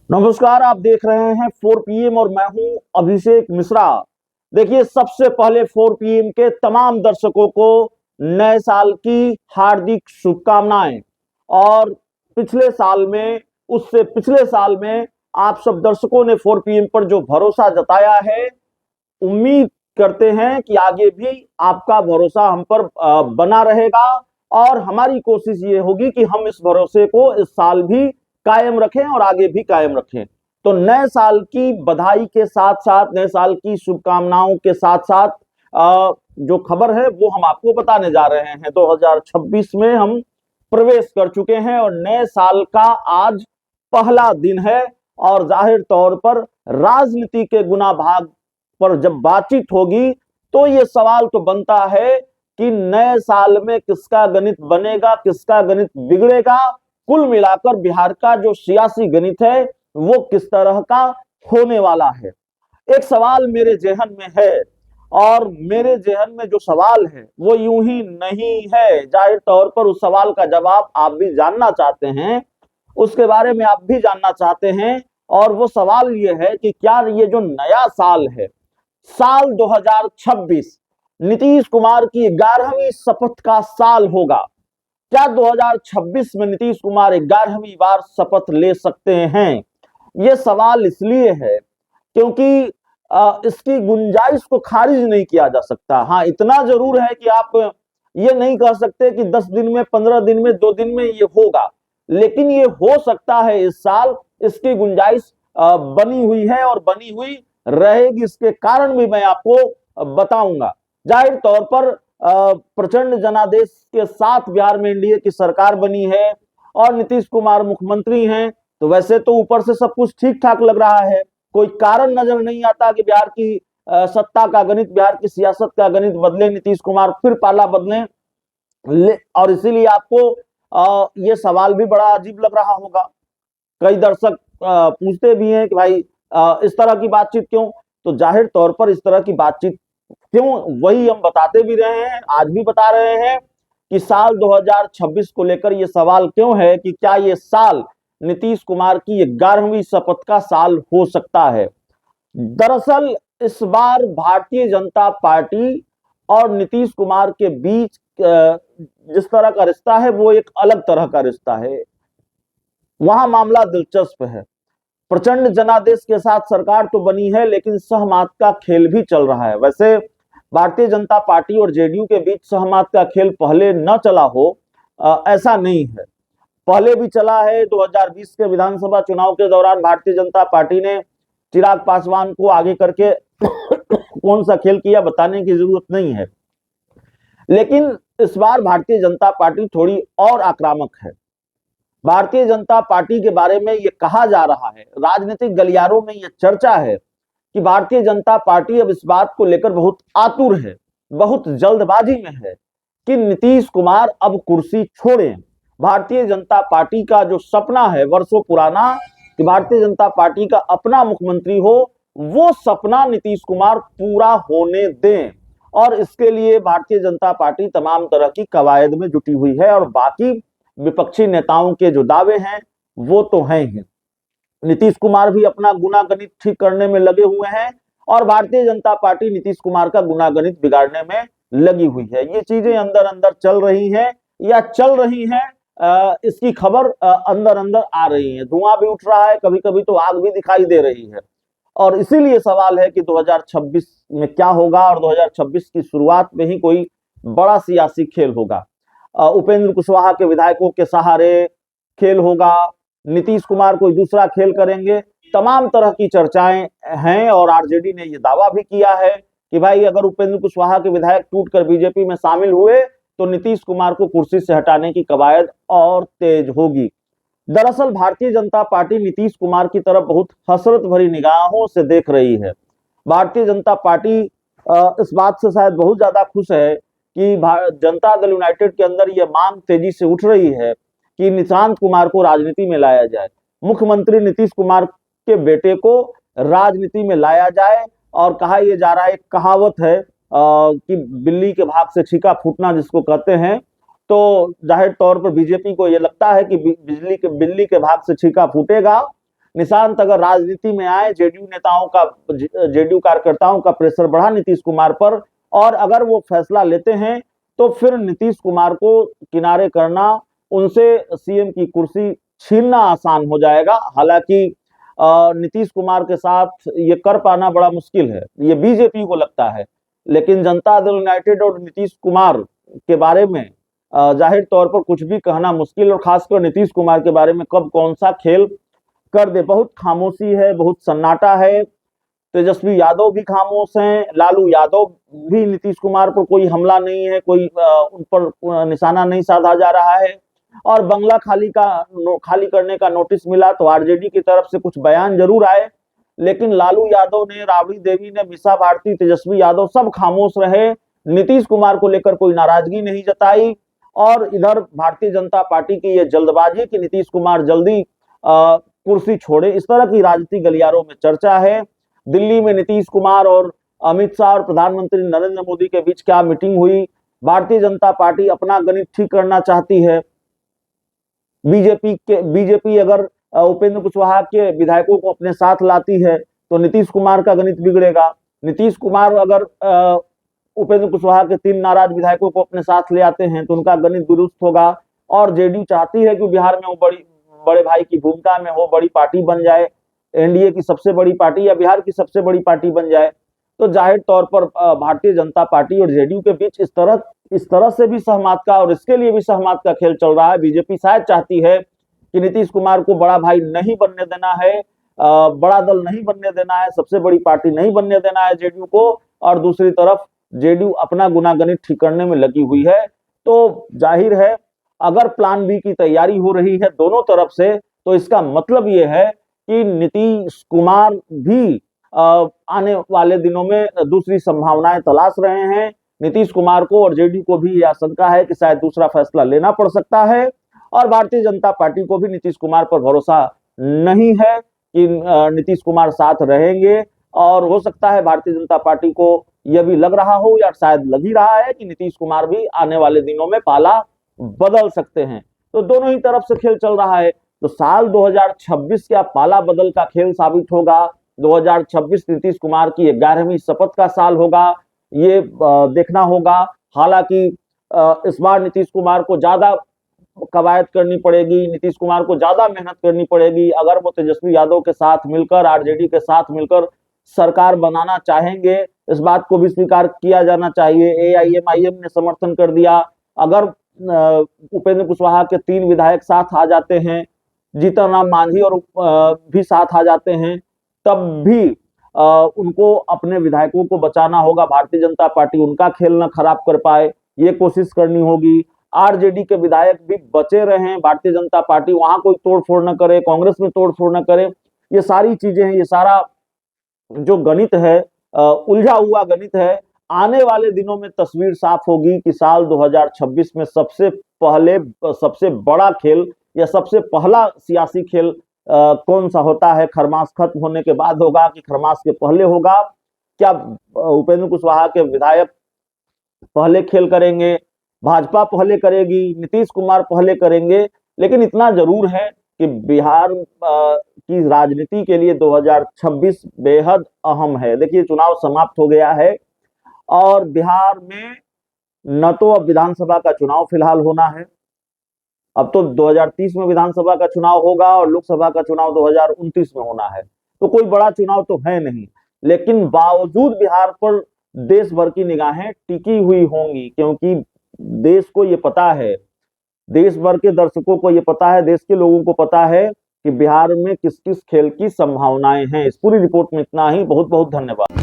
नमस्कार, आप देख रहे हैं 4 PM और मैं हूं अभिषेक मिश्रा। देखिए, सबसे पहले 4 PM के तमाम दर्शकों को नए साल की हार्दिक शुभकामनाएं। और पिछले साल में, उससे पिछले साल में आप सब दर्शकों ने 4 PM पर जो भरोसा जताया है, उम्मीद करते हैं कि आगे भी आपका भरोसा हम पर बना रहेगा। और हमारी कोशिश ये होगी कि हम इस भरोसे को इस साल भी कायम रखें और आगे भी कायम रखें। तो नए साल की बधाई के साथ साथ, नए साल की शुभकामनाओं के साथ साथ जो खबर है वो हम आपको बताने जा रहे हैं। 2026 में हम प्रवेश कर चुके हैं और नए साल का आज पहला दिन है। और जाहिर तौर पर राजनीति के गुना भाग पर जब बातचीत होगी तो ये सवाल तो बनता है कि नए साल में किसका गणित बनेगा, किसका गणित बिगड़ेगा। कुल मिलाकर बिहार का जो सियासी गणित है वो किस तरह का होने वाला है। एक सवाल मेरे जेहन में है, और मेरे जेहन में जो सवाल है वो यूं ही नहीं है। जाहिर तौर पर उस सवाल का जवाब आप भी जानना चाहते हैं, उसके बारे में आप भी जानना चाहते हैं। और वो सवाल ये है कि क्या ये जो नया साल है, साल 2026, नीतीश कुमार की 11वीं शपथ का साल होगा? क्या 2026 में नीतीश कुमार 11वीं बार शपथ ले सकते हैं? यह सवाल इसलिए है क्योंकि इसकी गुंजाइश को खारिज नहीं किया जा सकता। हाँ, इतना जरूर है कि आप ये नहीं कह सकते कि 10 दिन में, 15 दिन में, 2 दिन में ये होगा, लेकिन ये हो सकता है इस साल। इसकी गुंजाइश बनी हुई है और बनी हुई रहेगी। इसके कारण भी मैं आपको बताऊंगा। जाहिर तौर पर प्रचंड जनादेश के साथ बिहार में एनडीए की सरकार बनी है और नीतीश कुमार मुख्यमंत्री हैं। तो वैसे तो ऊपर से सब कुछ ठीक ठाक लग रहा है, कोई कारण नजर नहीं आता कि बिहार की सत्ता का गणित, बिहार की सियासत का गणित बदले, नीतीश कुमार फिर पाला बदले। और इसीलिए आपको ये सवाल भी बड़ा अजीब लग रहा होगा। कई दर्शक पूछते भी हैं कि भाई इस तरह की बातचीत क्यों? तो जाहिर तौर पर इस तरह की बातचीत क्यों, वही हम बताते भी रहे हैं, आज भी बता रहे हैं कि साल 2026 को लेकर यह सवाल क्यों है कि क्या यह साल नीतीश कुमार की 11वीं शपथ का साल हो सकता है। दरअसल इस बार भारतीय जनता पार्टी और नीतीश कुमार के बीच जिस तरह का रिश्ता है वो एक अलग तरह का रिश्ता है। वहां मामला दिलचस्प है। प्रचंड जनादेश के साथ सरकार तो बनी है, लेकिन सहमत का खेल भी चल रहा है। वैसे भारतीय जनता पार्टी और जेडीयू के बीच सहमत का खेल पहले न चला हो, ऐसा नहीं है, पहले भी चला है। 2020 के विधानसभा चुनाव के दौरान भारतीय जनता पार्टी ने चिराग पासवान को आगे करके कौन सा खेल किया बताने की जरूरत नहीं है। लेकिन इस बार भारतीय जनता पार्टी थोड़ी और आक्रामक है। भारतीय जनता पार्टी के बारे में यह कहा जा रहा है, राजनीतिक गलियारों में यह चर्चा है कि भारतीय जनता पार्टी अब इस बात को लेकर बहुत आतुर है, बहुत जल्दबाजी में है कि नीतीश कुमार अब कुर्सी छोड़ें। भारतीय जनता पार्टी का जो सपना है वर्षों पुराना कि भारतीय जनता पार्टी का अपना मुख्यमंत्री हो, वो सपना नीतीश कुमार पूरा होने दें। और इसके लिए भारतीय जनता पार्टी तमाम तरह की कवायद में जुटी हुई है। और बाकी विपक्षी नेताओं के जो दावे हैं वो तो हैं ही। नीतीश कुमार भी अपना गुनागणित ठीक करने में लगे हुए हैं और भारतीय जनता पार्टी नीतीश कुमार का गुनागणित बिगाड़ने में लगी हुई है। ये चीजें अंदर अंदर चल रही हैं या चल रही हैं, इसकी खबर अंदर अंदर आ रही है। धुआं भी उठ रहा है, कभी कभी तो आग भी दिखाई दे रही है। और इसीलिए सवाल है कि 2026 में क्या होगा। और 2026 की शुरुआत में ही कोई बड़ा सियासी खेल होगा। उपेंद्र कुशवाहा के विधायकों के सहारे खेल होगा, नीतीश कुमार कोई दूसरा खेल करेंगे, तमाम तरह की चर्चाएं हैं। और आरजेडी ने यह दावा भी किया है कि भाई अगर उपेंद्र कुशवाहा के विधायक टूटकर बीजेपी में शामिल हुए तो नीतीश कुमार को कुर्सी से हटाने की कवायद और तेज होगी। दरअसल भारतीय जनता पार्टी नीतीश कुमार की तरफ बहुत हसरत भरी निगाहों से देख रही है। भारतीय जनता पार्टी इस बात से शायद बहुत ज्यादा खुश है कि जनता दल यूनाइटेड के अंदर यह मांग तेजी से उठ रही है कि निशांत कुमार को राजनीति में लाया जाए, मुख्यमंत्री नीतीश कुमार के बेटे को राजनीति में लाया जाए। और कहा यह जा रहा है, एक कहावत है कि बिल्ली के भाग से छीका फूटना जिसको कहते हैं। तो जाहिर तौर पर बीजेपी को यह लगता है कि बिल्ली के भाग से छीका फूटेगा निशांत अगर राजनीति में आए, जेडीयू कार्यकर्ताओं का प्रेशर बढ़ा नीतीश कुमार पर, और अगर वो फैसला लेते हैं तो फिर नीतीश कुमार को किनारे करना, उनसे सीएम की कुर्सी छीनना आसान हो जाएगा। हालांकि नीतीश कुमार के साथ ये कर पाना बड़ा मुश्किल है, ये बीजेपी को लगता है, लेकिन जनता दल यूनाइटेड और नीतीश कुमार के बारे में जाहिर तौर पर कुछ भी कहना मुश्किल, और खासकर नीतीश कुमार के बारे में कब कौन सा खेल कर दे। बहुत खामोशी है, बहुत सन्नाटा है। तेजस्वी यादव भी खामोश हैं, लालू यादव भी, नीतीश कुमार पर कोई हमला नहीं है, कोई उन पर निशाना नहीं साधा जा रहा है। और बंगला खाली करने का नोटिस मिला तो आरजेडी की तरफ से कुछ बयान जरूर आए, लेकिन लालू यादव ने, राबड़ी देवी ने, मीसा भारती, तेजस्वी यादव सब खामोश रहे। नीतीश कुमार को लेकर कोई नाराजगी नहीं जताई। और इधर भारतीय जनता पार्टी की ये जल्दबाजी कि नीतीश कुमार जल्दी कुर्सी छोड़े, इस तरह की राजनीतिक गलियारों में चर्चा है। दिल्ली में नीतीश कुमार और अमित शाह और प्रधानमंत्री नरेंद्र मोदी के बीच क्या मीटिंग हुई? भारतीय जनता पार्टी अपना गणित ठीक करना चाहती है। बीजेपी अगर उपेंद्र कुशवाहा के विधायकों को अपने साथ लाती है तो नीतीश कुमार का गणित बिगड़ेगा। नीतीश कुमार अगर उपेंद्र कुशवाहा के 3 नाराज विधायकों को अपने साथ ले आते हैं तो उनका गणित दुरुस्त होगा। और जेडीयू चाहती है कि बिहार में वो बड़े भाई की भूमिका में हो, बड़ी पार्टी बन जाए, एनडीए की सबसे बड़ी पार्टी या बिहार की सबसे बड़ी पार्टी बन जाए। तो जाहिर तौर पर भारतीय जनता पार्टी और जेडीयू के बीच इस तरह से भी सहमत का, और इसके लिए भी सहमत का खेल चल रहा है। बीजेपी शायद चाहती है कि नीतीश कुमार को बड़ा भाई नहीं बनने देना है, बड़ा दल नहीं बनने देना है, सबसे बड़ी पार्टी नहीं बनने देना है जेडीयू को, और दूसरी तरफ जेडीयू अपना गुनागणित ठीक करने में लगी हुई है। तो जाहिर है अगर प्लान बी की तैयारी हो रही है दोनों तरफ से, तो इसका मतलब ये है कि नीतीश कुमार भी आने वाले दिनों में दूसरी संभावनाएं तलाश रहे हैं। नीतीश कुमार को और जेडीयू को भी यह आशंका है कि शायद दूसरा फैसला लेना पड़ सकता है, और भारतीय जनता पार्टी को भी नीतीश कुमार पर भरोसा नहीं है कि नीतीश कुमार साथ रहेंगे। और हो सकता है भारतीय जनता पार्टी को यह भी लग रहा हो, या शायद लग ही रहा है, कि नीतीश कुमार भी आने वाले दिनों में पाला बदल सकते हैं। तो दोनों ही तरफ से खेल चल रहा है। तो साल 2026 क्या पाला बदल का खेल साबित होगा? 2026 नीतीश कुमार की 11वीं शपथ का साल होगा, ये देखना होगा। हालांकि इस बार नीतीश कुमार को ज्यादा कवायद करनी पड़ेगी, नीतीश कुमार को ज्यादा मेहनत करनी पड़ेगी अगर वो तेजस्वी यादव के साथ मिलकर, आरजेडी के साथ मिलकर सरकार बनाना चाहेंगे। इस बात को भी स्वीकार किया जाना चाहिए। एआईएमआईएम ने समर्थन कर दिया। अगर उपेंद्र कुशवाहा के 3 विधायक साथ आ जाते हैं, जीतन राम मांझी और भी साथ आ जाते हैं, तब भी उनको अपने विधायकों को बचाना होगा। भारतीय जनता पार्टी उनका खेल न खराब कर पाए, ये कोशिश करनी होगी। आरजेडी के विधायक भी बचे रहें, भारतीय जनता पार्टी वहां कोई तोड़फोड़ न करे, कांग्रेस में तोड़फोड़ न करे। ये सारी चीजें हैं, ये सारा जो गणित है, उलझा हुआ गणित है। आने वाले दिनों में तस्वीर साफ होगी कि साल 2026 में सबसे बड़ा खेल या सबसे पहला सियासी खेल कौन सा होता है। खरमास खत्म होने के बाद होगा कि खरमास के पहले होगा? क्या उपेंद्र कुशवाहा के विधायक पहले खेल करेंगे, भाजपा पहले करेगी, नीतीश कुमार पहले करेंगे? लेकिन इतना जरूर है कि बिहार की राजनीति के लिए 2026 बेहद अहम है। देखिए, चुनाव समाप्त हो गया है और बिहार में न तो अब विधानसभा का चुनाव फिलहाल होना है, अब तो 2030 में विधानसभा का चुनाव होगा और लोकसभा का चुनाव 2029 में होना है। तो कोई बड़ा चुनाव तो है नहीं, लेकिन बावजूद बिहार पर देश भर की निगाहें टिकी हुई होंगी, क्योंकि देश को ये पता है, देश भर के दर्शकों को ये पता है, देश के लोगों को पता है कि बिहार में किस किस खेल की संभावनाएं हैं। इस पूरी रिपोर्ट में इतना ही। बहुत बहुत धन्यवाद।